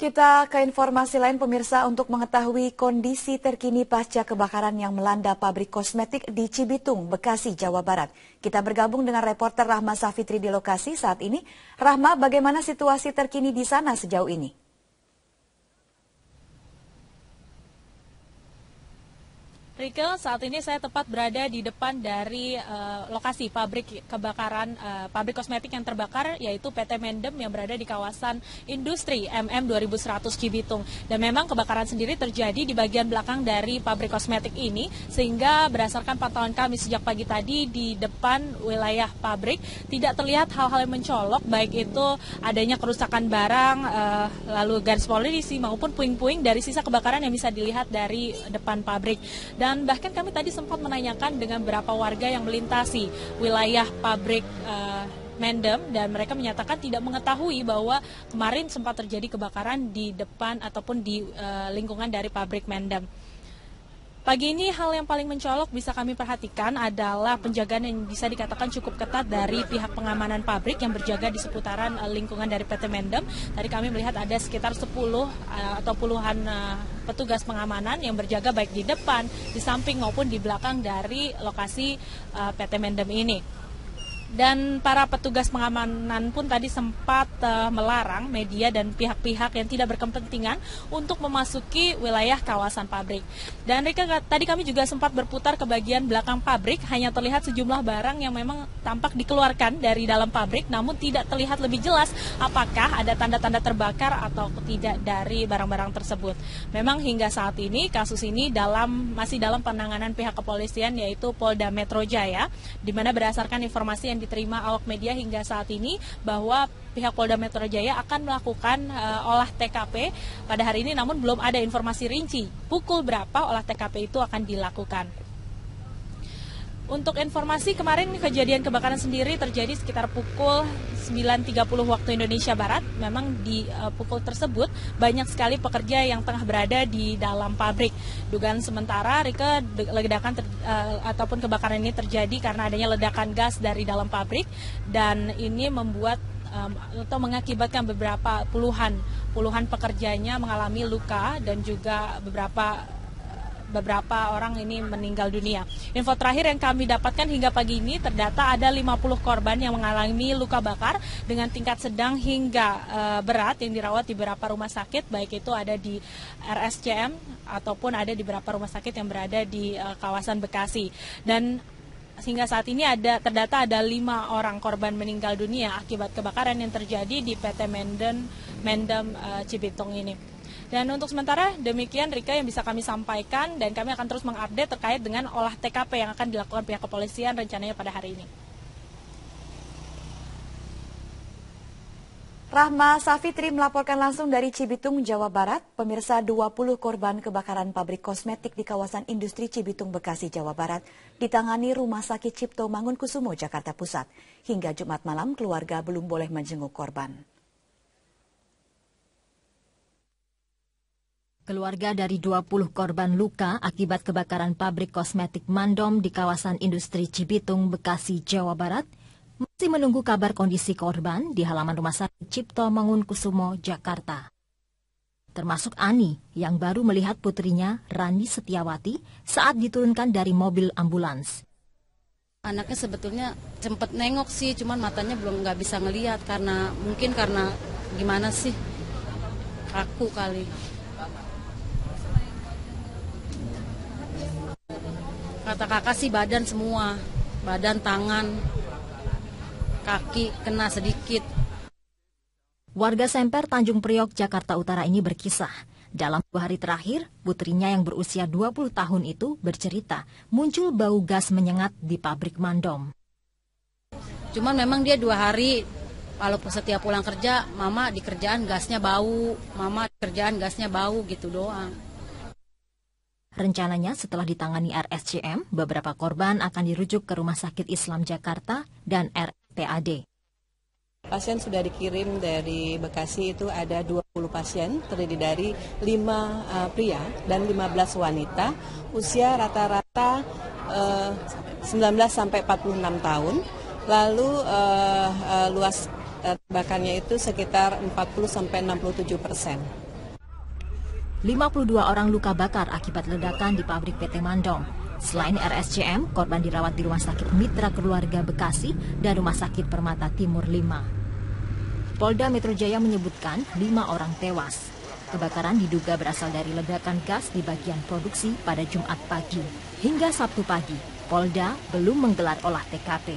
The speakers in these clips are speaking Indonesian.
Kita ke informasi lain pemirsa untuk mengetahui kondisi terkini pasca kebakaran yang melanda pabrik kosmetik di Cibitung, Bekasi, Jawa Barat. Kita bergabung dengan reporter Rahma Safitri di lokasi saat ini. Rahma, bagaimana situasi terkini di sana sejauh ini? Rike, saat ini saya tepat berada di depan dari lokasi pabrik kebakaran, pabrik kosmetik yang terbakar, yaitu PT Mendem yang berada di kawasan industri MM 2100 Cibitung. Dan memang kebakaran sendiri terjadi di bagian belakang dari pabrik kosmetik ini, sehingga berdasarkan pantauan kami sejak pagi tadi di depan wilayah pabrik, tidak terlihat hal-hal yang mencolok, baik itu adanya kerusakan barang, lalu garis polisi maupun puing-puing dari sisa kebakaran yang bisa dilihat dari depan pabrik. Dan bahkan kami tadi sempat menanyakan dengan beberapa warga yang melintasi wilayah pabrik Mendem, dan mereka menyatakan tidak mengetahui bahwa kemarin sempat terjadi kebakaran di depan ataupun di lingkungan dari pabrik Mendem. Pagi ini hal yang paling mencolok bisa kami perhatikan adalah penjagaan yang bisa dikatakan cukup ketat dari pihak pengamanan pabrik yang berjaga di seputaran lingkungan dari PT Mendem. Tadi kami melihat ada sekitar 10 atau puluhan petugas pengamanan yang berjaga baik di depan, di samping maupun di belakang dari lokasi PT Mendem ini. Dan para petugas pengamanan pun tadi sempat melarang media dan pihak-pihak yang tidak berkepentingan untuk memasuki wilayah kawasan pabrik. Dan Rika, tadi kami juga sempat berputar ke bagian belakang pabrik, hanya terlihat sejumlah barang yang memang tampak dikeluarkan dari dalam pabrik, namun tidak terlihat lebih jelas apakah ada tanda-tanda terbakar atau tidak dari barang-barang tersebut. Memang hingga saat ini kasus ini masih dalam penanganan pihak kepolisian, yaitu Polda Metro Jaya, di mana berdasarkan informasi yang diterima awak media hingga saat ini bahwa pihak Polda Metro Jaya akan melakukan olah TKP pada hari ini, namun belum ada informasi rinci pukul berapa olah TKP itu akan dilakukan. Untuk informasi, kemarin kejadian kebakaran sendiri terjadi sekitar pukul 9.30 waktu Indonesia Barat. Memang di pukul tersebut banyak sekali pekerja yang tengah berada di dalam pabrik. Dugaan sementara, Rika, ledakan ataupun kebakaran ini terjadi karena adanya ledakan gas dari dalam pabrik, dan ini membuat atau mengakibatkan beberapa puluhan pekerjanya mengalami luka, dan juga beberapa orang ini meninggal dunia. Info terakhir yang kami dapatkan hingga pagi ini, terdata ada 50 korban yang mengalami luka bakar dengan tingkat sedang hingga berat yang dirawat di beberapa rumah sakit, baik itu ada di RSCM ataupun ada di beberapa rumah sakit yang berada di kawasan Bekasi. Dan hingga saat ini terdata ada 5 orang korban meninggal dunia akibat kebakaran yang terjadi di PT Mendem Cibitung ini. Dan untuk sementara demikian, Rika, yang bisa kami sampaikan, dan kami akan terus mengupdate terkait dengan olah TKP yang akan dilakukan pihak kepolisian rencananya pada hari ini. Rahma Safitri melaporkan langsung dari Cibitung, Jawa Barat. Pemirsa, 20 korban kebakaran pabrik kosmetik di kawasan industri Cibitung, Bekasi, Jawa Barat ditangani Rumah Sakit Cipto Mangunkusumo, Jakarta Pusat. Hingga Jumat malam, keluarga belum boleh menjenguk korban. Keluarga dari 20 korban luka akibat kebakaran pabrik kosmetik Mendem di kawasan industri Cibitung, Bekasi, Jawa Barat masih menunggu kabar kondisi korban di halaman Rumah Sakit Cipto Mangunkusumo, Jakarta. Termasuk Ani yang baru melihat putrinya, Rani Setiawati, saat diturunkan dari mobil ambulans. Anaknya sebetulnya sempat nengok sih, cuman matanya belum nggak bisa ngelihat karena gimana sih, kaku kali. Kata kakak sih badan semua, badan, tangan, kaki kena sedikit. Warga Semper Tanjung Priok, Jakarta Utara ini berkisah. Dalam 2 hari terakhir, putrinya yang berusia 20 tahun itu bercerita muncul bau gas menyengat di pabrik Mendem. Cuman memang dia 2 hari, kalau setiap pulang kerja, mama di kerjaan gasnya bau, mama di kerjaan gasnya bau gitu doang. Rencananya setelah ditangani RSCM, beberapa korban akan dirujuk ke Rumah Sakit Islam Jakarta dan RSPAD. Pasien sudah dikirim dari Bekasi, itu ada 20 pasien, terdiri dari 5 pria dan 15 wanita, usia rata-rata 19 sampai 46 tahun. Lalu luas bakannya itu sekitar 40 sampai 67%. 52 orang luka bakar akibat ledakan di pabrik PT Mandom. Selain RSCM, korban dirawat di Rumah Sakit Mitra Keluarga Bekasi dan Rumah Sakit Permata Timur 5. Polda Metro Jaya menyebutkan 5 orang tewas. Kebakaran diduga berasal dari ledakan gas di bagian produksi pada Jumat pagi. Hingga Sabtu pagi, Polda belum menggelar olah TKP.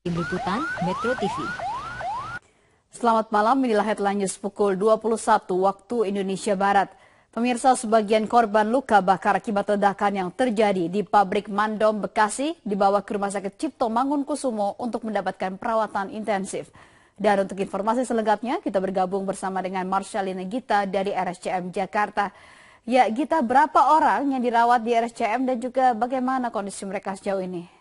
Tim Liputan Metro TV. Selamat malam, inilah headline news pukul 21 waktu Indonesia Barat. Pemirsa, sebagian korban luka bakar akibat ledakan yang terjadi di pabrik Mandom Bekasi dibawa ke Rumah Sakit Cipto Mangunkusumo untuk mendapatkan perawatan intensif. Dan untuk informasi selengkapnya, kita bergabung bersama dengan Marsyalina Gita dari RSCM Jakarta. Ya, Gita, berapa orang yang dirawat di RSCM dan juga bagaimana kondisi mereka sejauh ini?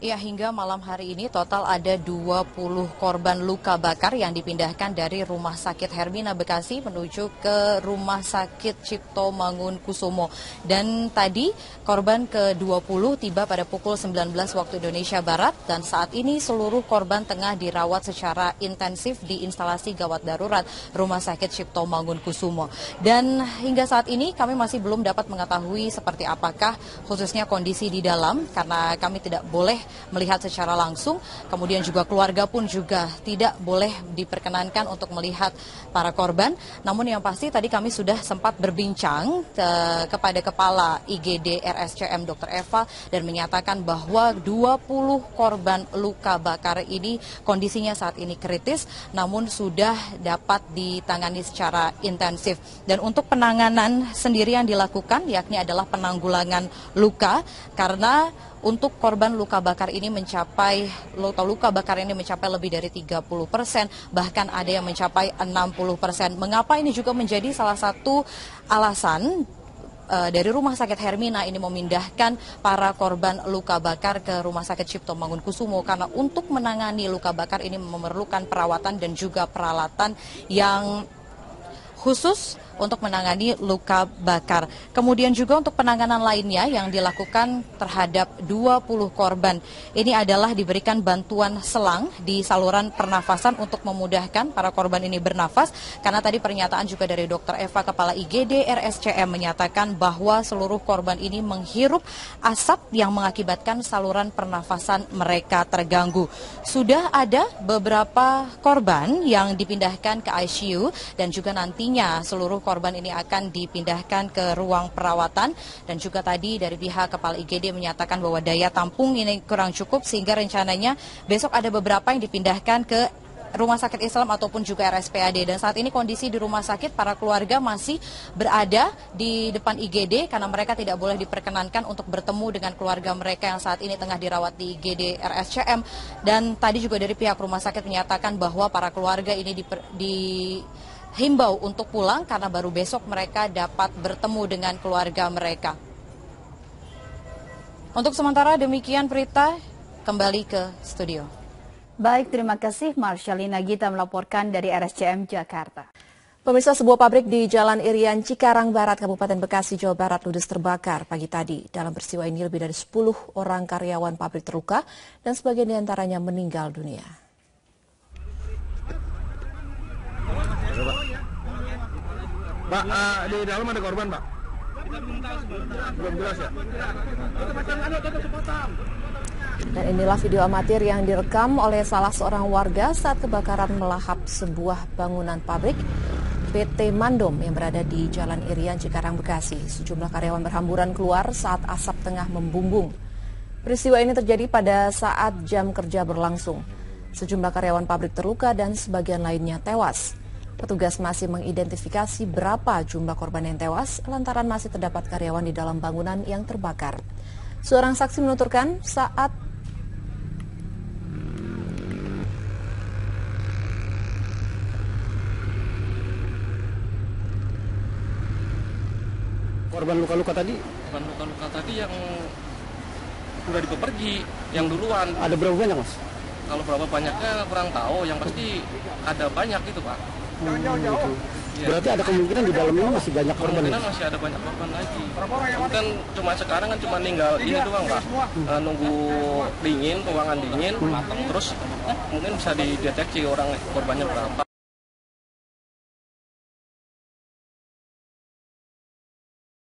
Ya, hingga malam hari ini total ada 20 korban luka bakar yang dipindahkan dari Rumah Sakit Hermina Bekasi menuju ke Rumah Sakit Cipto Mangunkusumo. Dan tadi korban ke-20 tiba pada pukul 19 waktu Indonesia Barat dan saat ini seluruh korban tengah dirawat secara intensif di instalasi gawat darurat Rumah Sakit Cipto Mangunkusumo. Dan hingga saat ini kami masih belum dapat mengetahui seperti apakah khususnya kondisi di dalam karena kami tidak boleh melihat secara langsung, kemudian juga keluarga pun juga tidak boleh diperkenankan untuk melihat para korban. Namun yang pasti tadi kami sudah sempat berbincang kepada Kepala IGD RSCM Dr. Eva dan menyatakan bahwa 20 korban luka bakar ini kondisinya saat ini kritis namun sudah dapat ditangani secara intensif. Dan untuk penanganan sendiri yang dilakukan yakni adalah penanggulangan luka karena untuk korban luka bakar ini mencapai lebih dari 30%, bahkan ada yang mencapai 60%. Mengapa ini juga menjadi salah satu alasan dari Rumah Sakit Hermina ini memindahkan para korban luka bakar ke Rumah Sakit Cipto Mangunkusumo karena untuk menangani luka bakar ini memerlukan perawatan dan juga peralatan yang khusus untuk menangani luka bakar. Kemudian juga untuk penanganan lainnya yang dilakukan terhadap 20 korban. Ini adalah diberikan bantuan selang di saluran pernafasan untuk memudahkan para korban ini bernafas. Karena tadi pernyataan juga dari Dr. Eva, Kepala IGD RSCM, menyatakan bahwa seluruh korban ini menghirup asap yang mengakibatkan saluran pernafasan mereka terganggu. Sudah ada beberapa korban yang dipindahkan ke ICU dan juga nantinya seluruh korban ini akan dipindahkan ke ruang perawatan dan juga tadi dari pihak Kepala IGD menyatakan bahwa daya tampung ini kurang cukup sehingga rencananya besok ada beberapa yang dipindahkan ke Rumah Sakit Islam ataupun juga RSPAD. Dan saat ini kondisi di rumah sakit para keluarga masih berada di depan IGD karena mereka tidak boleh diperkenankan untuk bertemu dengan keluarga mereka yang saat ini tengah dirawat di IGD RSCM. Dan tadi juga dari pihak rumah sakit menyatakan bahwa para keluarga ini himbau untuk pulang karena baru besok mereka dapat bertemu dengan keluarga mereka. Untuk sementara demikian Prita, kembali ke studio. Baik, terima kasih Marsyalina Gita melaporkan dari RSCM Jakarta. Pemirsa, sebuah pabrik di Jalan Irian Cikarang Barat, Kabupaten Bekasi, Jawa Barat ludes terbakar pagi tadi. Dalam peristiwa ini lebih dari 10 orang karyawan pabrik terluka dan sebagian diantaranya meninggal dunia. Pak, di dalam ada korban, Pak? Belum jelas ya? Dan inilah video amatir yang direkam oleh salah seorang warga saat kebakaran melahap sebuah bangunan pabrik PT Mandom yang berada di Jalan Irian Cikarang Bekasi. Sejumlah karyawan berhamburan keluar saat asap tengah membumbung. Peristiwa ini terjadi pada saat jam kerja berlangsung. Sejumlah karyawan pabrik terluka dan sebagian lainnya tewas. Petugas masih mengidentifikasi berapa jumlah korban yang tewas lantaran masih terdapat karyawan di dalam bangunan yang terbakar. Seorang saksi menuturkan saat korban luka-luka tadi? Korban luka-luka tadi yang udah dipergi, yang duluan. Ada berapa banyak, Mas? Kalau berapa banyaknya kurang tahu, yang pasti ada banyak gitu, Pak. Gitu. Ya. Berarti ada kemungkinan di dalam ini masih banyak korban. Kemungkinan masih ada banyak korban lagi. Kan cuma sekarang kan cuma ninggal ini doang, Pak. Nunggu dingin, ruangan dingin, terus mungkin bisa dideteksi orang korbannya berapa.